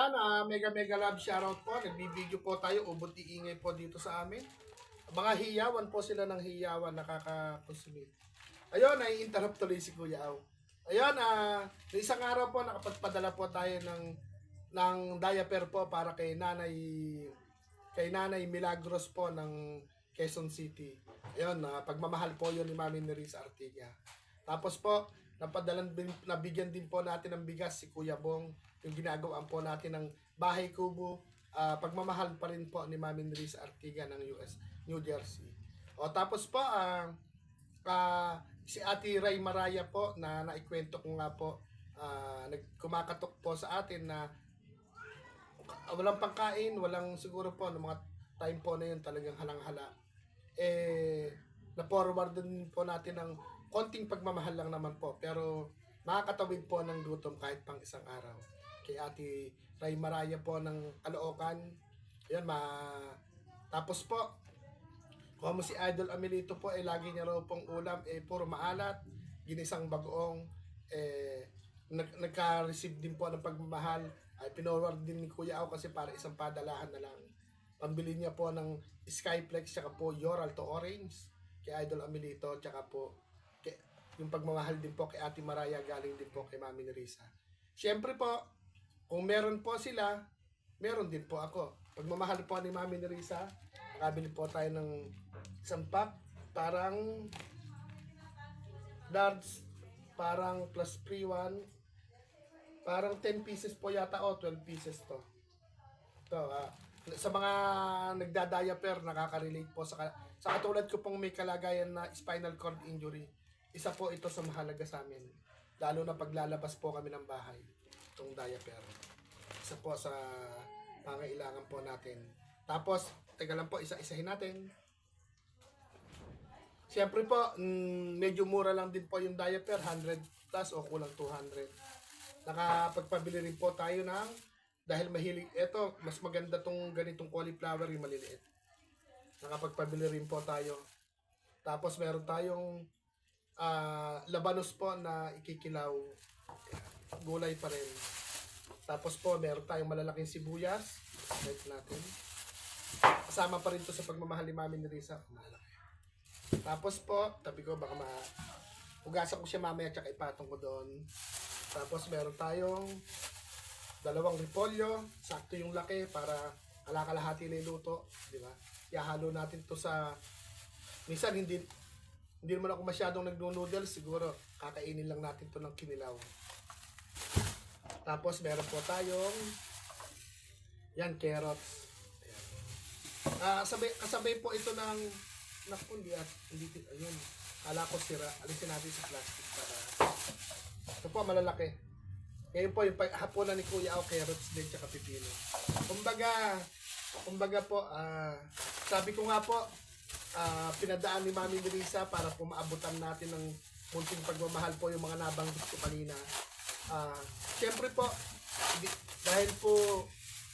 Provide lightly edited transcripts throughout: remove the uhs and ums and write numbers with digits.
Ayan, mega mega love shoutout po. Nagbibideo po tayo, ubod iingay po dito sa amin. Mga hiyawan po sila ng hiyawan nakaka-consume. Ayun, nai-interrupt tuloy si Kuya Aw. Ayun, isang araw po nakapagpadala po tayo ng diaper po para kay Nanay Milagros po ng Quezon City. Ayun, pagmamahal po yun ni Mami Nerissa Artiga. Tapos po, nabigyan din po natin ng bigas si Kuya Bong. Yung ginagawaan po natin ng bahay kubo. Pagmamahal pa rin po ni Mami Nerissa Artiga ng New Jersey. O tapos po, si Ate Ray Maraya po na naikwento ko nga po, kumakatok po sa atin na walang pangkain, walang siguro po, ng mga time po na yun talagang halang-hala. Na-forward din po natin ng konting pagmamahal lang naman po. Pero makakatawid po ng gutom kahit pang isang araw. Kay Ate Ray Maraya po ng Caloocan. Yan, tapos po, kung si Idol Amelito po, lagi niya raw pong ulam, puro maalat, ginisang bagoong, nagka-receive din po ng pagmamahal. Ay pinorward din ni Kuya Aw kasi para isang padalahan na lang. Pambili niya po ng Skyflex tsaka po Yoral to Orange kay Idol Amelito tsaka po yung pagmamahal din po kay Ate Maraya galing din po kay Mami Nerissa. Siyempre po, kung meron po sila, meron din po ako. Pagmamahal po ni Mami Nerissa, nakabili po tayo ng isang pack, parang darts, parang plus free one, parang 10 pieces po yata o 12 pieces to. Sa mga nagda-diaper, nakaka-relate po sa katulad ko pong may kalagayan na spinal cord injury. Isa po ito sa mahalaga sa amin. Lalo na paglalabas po kami ng bahay. Itong diaper. Isa po sa pangailangan po natin. Tapos, teka lang po, isa-isahin natin. Siyempre po, medyo mura lang din po yung diaper. 100 plus o kulang 200. Nakapagpabili rin po tayo ng, dahil mahilig, eto, mas maganda tong ganitong cauliflower yung maliliit. Nakapagpabili rin po tayo. Tapos meron tayong labanos po na ikikilaw. Gulay pa rin. Tapos po, meron tayong malalaking sibuyas. Wait natin. Kasama pa rin to sa pagmamahal ni Mami Nerissa. Malaki. Tapos po, tabi ko, baka hugasan ko siya mamaya tsaka ipatong ko doon. Tapos meron tayong 2 repolyo, sakto yung laki para kalahati na luto, di ba? Ihalo natin to sa, minsan hindi naman ako masyadong nagno-noodles, siguro kakainin lang natin to ng kinilaw. Tapos meron po tayong yan, carrots. Kasabay po ito ng ayun. Kala ko sira, alisin natin sa plastic para ito po, malalaki. Ngayon po, yung hapunan ni Kuya Aw, carrots din, tsaka pipino. Kumbaga po, sabi ko nga po, pinadaan ni Mami Nerissa para po maabutan natin ng munting pagmamahal po yung mga nabanggit ko kanina. Siyempre po, dahil po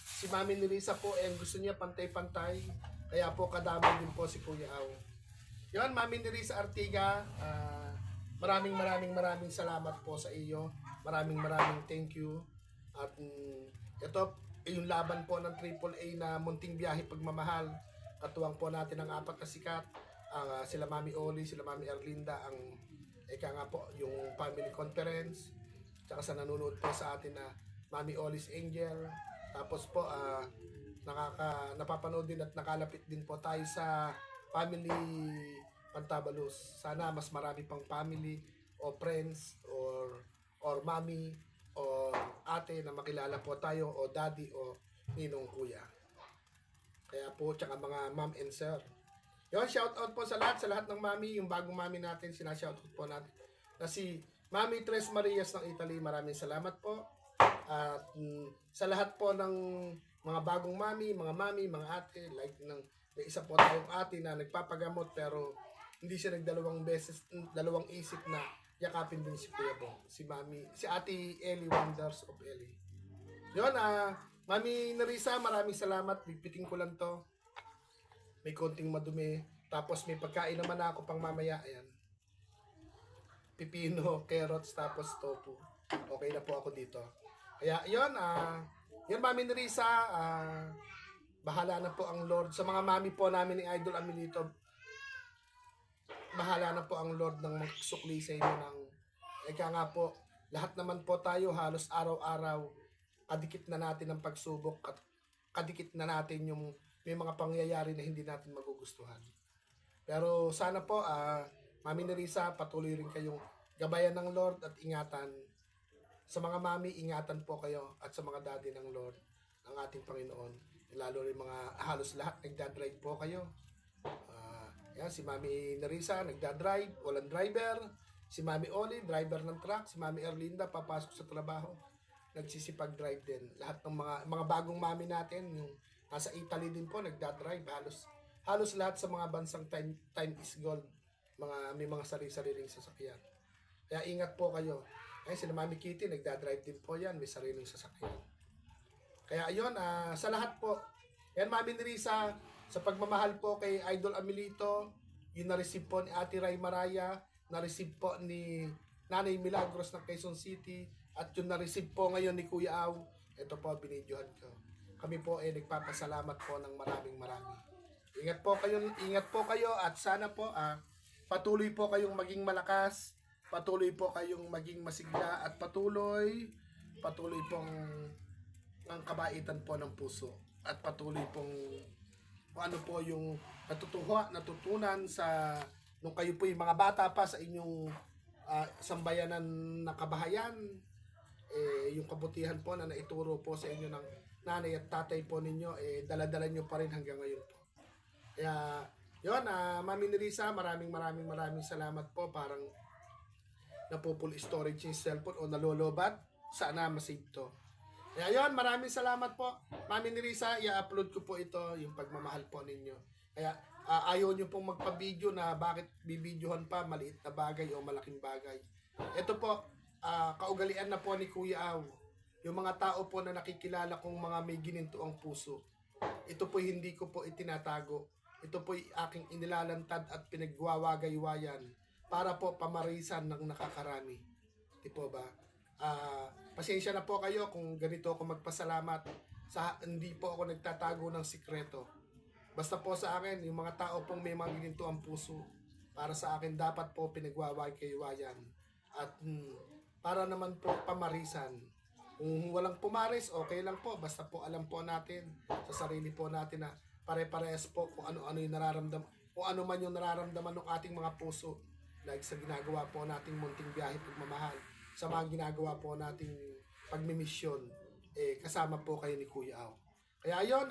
si Mami Nerissa po, ang gusto niya pantay-pantay, kaya po kadami din po si Kuya Aw. Yun, Mami Nerissa Artiga, maraming salamat po sa iyo. Maraming thank you. At ito, yung laban po ng AAA na munting biyahe pagmamahal. Katuwang po natin ang 4 na sikat. Sila Mami Oli, sila Mami Erlinda, ang nga po, yung family conference. Tsaka sa nanonood po sa atin na Mami Oli's Angel. Tapos po, napapanood din at nakalapit din po tayo sa family Pantabalos. Sana mas marami pang family o friends or mami o ate na makilala po tayo o daddy o ninong kuya. Kaya po, tsaka mga mom and sir. Yun, shout out po sa lahat ng mami, yung bagong mami natin, sinashout out po natin. Na si Mami Tres Marias ng Italy, maraming salamat po. At sa lahat po ng mga bagong mami, mga ate, like may isa po tayong ate na nagpapagamot pero hindi siya dalawang isip na yakapin din si Kuya Bong, si Ate Ellie Wonders of Ellie. Yun, Mami Nerissa, maraming salamat. Bigpiting ko lang to. May konting madumi. Tapos may pagkain naman ako pang mamaya. Ayan. Pipino, carrots, tapos tofu. Okay na po ako dito. Kaya yun, Yun, Mami Nerissa, bahala na po ang Lord. Sa mga mami po namin ni Idol Amelito, bahala na po ang Lord ng magsukli sa inyo ng eka nga po, lahat naman po tayo halos araw-araw kadikit na natin ang pagsubok at kadikit na natin yung may mga pangyayari na hindi natin magugustuhan. Pero sana po, Mami Nerissa, patuloy rin kayong gabayan ng Lord at ingatan. Sa mga mami, ingatan po kayo at sa mga daddy ng Lord, ng ating Panginoon. Lalo rin mga halos lahat nagdadrive po kayo. Yan, si Mami Nerissa nagdadrive, walang driver. Si Mami Oli, driver ng truck. Si Mami Erlinda, papasok sa trabaho. Nagsisipag-drive din. Lahat ng mga bagong mami natin, yung nasa Italy din po, nagdadrive. Halos lahat sa mga bansang time is gold. May mga sarili-sariling sasakyan. Kaya ingat po kayo. Ay, si Mami Kitty, nagdadrive din po yan. May sariling sasakyan. Kaya ayun, sa lahat po. Yan, Mami Nerissa, sa pagmamahal po kay Idol Amelito, yung na-receive po ni Ate Ray Maraya, na-receive po ni Nanay Milagros ng Quezon City, at yung na-receive po ngayon ni Kuya Aw, ito po, binidyohan ko. Kami po ay nagpapasalamat po ng maraming. Ingat po kayo at sana po patuloy po kayong maging malakas, patuloy po kayong maging masigla at patuloy pong ang kabaitan po ng puso at patuloy pong kung ano po yung natutunan sa nung kayo po yung mga bata pa sa inyong sambayanan na kabahayan, yung kabutihan po na naituro po sa inyo ng nanay at tatay po ninyo, dala-dala nyo pa rin hanggang ngayon po. Kaya yun, Mami Nerissa, maraming salamat po. Parang napupul storage yung cellphone o nalolobat, sana masave to. Kaya yun, maraming salamat po. Mami Nerissa, i-upload ko po ito, yung pagmamahal po ninyo. Kaya ayaw nyo pong magpa-video na bakit bibidyohan pa, maliit na bagay o malaking bagay. Ito po, kaugalian na po ni Kuya Aw. Yung mga tao po na nakikilala kong mga may gininto ang puso. Ito po hindi ko po itinatago. Ito po aking inilalantad at pinagwawagay-wayan para po pamarisan ng nakakarami. Di po ba? Pasensya na po kayo kung ganito ako magpasalamat. Hindi po ako nagtatago ng sikreto. Basta po sa akin, yung mga tao pong may mga ginto ang puso, para sa akin dapat po pinagwawagay-wayan. At para naman po pamarisan. Kung walang pumaris, okay lang po. Basta po alam po natin sa sarili po natin na pare-parehas po kung ano-ano yung nararamdaman, kung ano man yung nararamdaman ng ating mga puso. Like sa ginagawa po nating munting biyahe pagmamahal, sa mga ginagawa po nating pagmimisyon, kasama po kayo ni Kuya Aw. Kaya yun,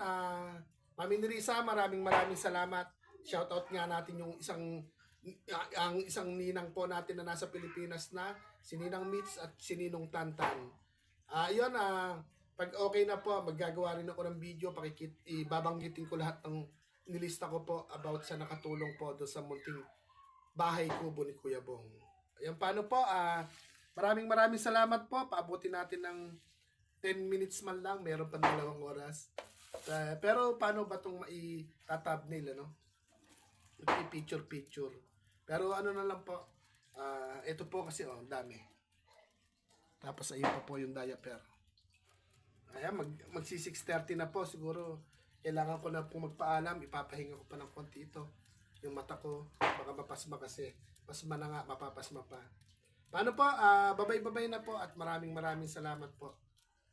Mami Nerissa, maraming salamat. Shoutout nga natin yung isang ninang po natin na nasa Pilipinas na, si Ninang Mitz at si Ninong Tantan. Yun, pag okay na po, maggagawa rin ako ng video, ibabanggitin ko lahat ng nilista ko po about sa nakatulong po doon sa munting bahay kubo ni Kuya Bong. Ayan, paano po, maraming salamat po. Paabutin natin ng 10 minutes man lang, meron pa 2 oras. Pero paano ba itong mai-thumbnail, ano? Picture. Pero ano na lang po, ito po kasi, dami. Tapos ayun pa po yung diaper. Ayan, magsi 6:30 na po. Siguro, kailangan ko na po magpaalam. Ipapahinga ko pa ng konti ito. Yung mata ko, baka mapasma kasi. Pasma na nga, mapapasma pa. Paano po? Babay na po at maraming salamat po.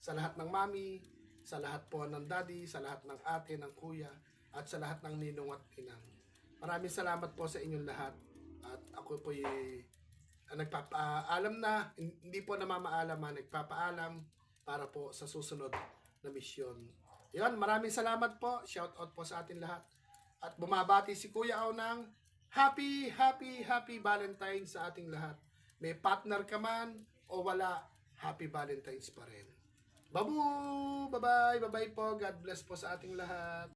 Sa lahat ng mami, sa lahat po ng daddy, sa lahat ng ate, ng kuya, at sa lahat ng ninong at pinang. Maraming salamat po sa inyong lahat. At ako po nagpapaalam na, hindi po namamaalam, nagpapaalam para po sa susunod na misyon. Yan, maraming salamat po. Shout out po sa atin lahat. At bumabati si Kuya Aw ng happy Valentine's sa ating lahat. May partner ka man o wala, happy Valentine's pa rin. Babu! Bye-bye po. God bless po sa ating lahat.